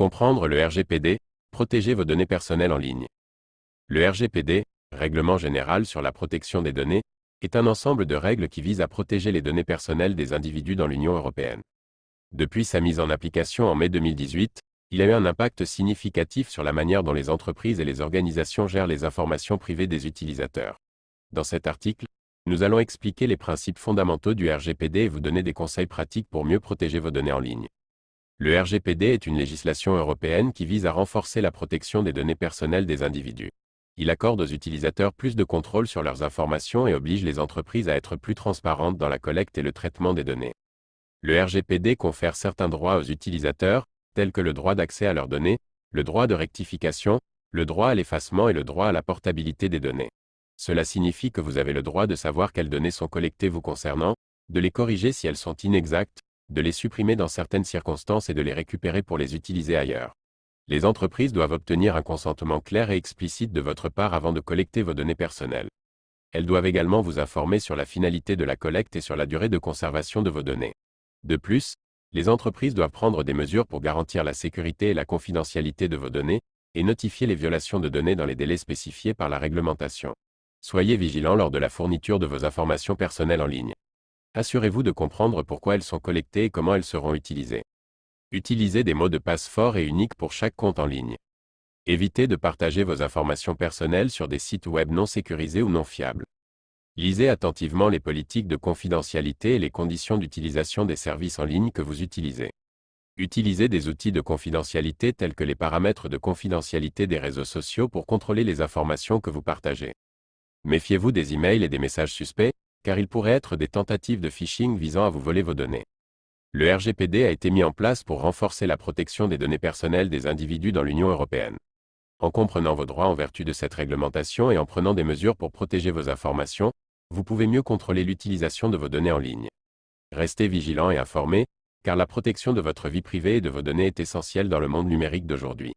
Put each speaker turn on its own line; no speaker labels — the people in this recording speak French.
Comprendre le RGPD, protéger vos données personnelles en ligne. Le RGPD, Règlement général sur la protection des données, est un ensemble de règles qui visent à protéger les données personnelles des individus dans l'Union européenne. Depuis sa mise en application en mai 2018, il a eu un impact significatif sur la manière dont les entreprises et les organisations gèrent les informations privées des utilisateurs. Dans cet article, nous allons expliquer les principes fondamentaux du RGPD et vous donner des conseils pratiques pour mieux protéger vos données en ligne. Le RGPD est une législation européenne qui vise à renforcer la protection des données personnelles des individus. Il accorde aux utilisateurs plus de contrôle sur leurs informations et oblige les entreprises à être plus transparentes dans la collecte et le traitement des données. Le RGPD confère certains droits aux utilisateurs, tels que le droit d'accès à leurs données, le droit de rectification, le droit à l'effacement et le droit à la portabilité des données. Cela signifie que vous avez le droit de savoir quelles données sont collectées vous concernant, de les corriger si elles sont inexactes, de les supprimer dans certaines circonstances et de les récupérer pour les utiliser ailleurs. Les entreprises doivent obtenir un consentement clair et explicite de votre part avant de collecter vos données personnelles. Elles doivent également vous informer sur la finalité de la collecte et sur la durée de conservation de vos données. De plus, les entreprises doivent prendre des mesures pour garantir la sécurité et la confidentialité de vos données, et notifier les violations de données dans les délais spécifiés par la réglementation. Soyez vigilants lors de la fourniture de vos informations personnelles en ligne. Assurez-vous de comprendre pourquoi elles sont collectées et comment elles seront utilisées. Utilisez des mots de passe forts et uniques pour chaque compte en ligne. Évitez de partager vos informations personnelles sur des sites web non sécurisés ou non fiables. Lisez attentivement les politiques de confidentialité et les conditions d'utilisation des services en ligne que vous utilisez. Utilisez des outils de confidentialité tels que les paramètres de confidentialité des réseaux sociaux pour contrôler les informations que vous partagez. Méfiez-vous des emails et des messages suspects, car ils pourraient être des tentatives de phishing visant à vous voler vos données. Le RGPD a été mis en place pour renforcer la protection des données personnelles des individus dans l'Union européenne. En comprenant vos droits en vertu de cette réglementation et en prenant des mesures pour protéger vos informations, vous pouvez mieux contrôler l'utilisation de vos données en ligne. Restez vigilants et informés, car la protection de votre vie privée et de vos données est essentielle dans le monde numérique d'aujourd'hui.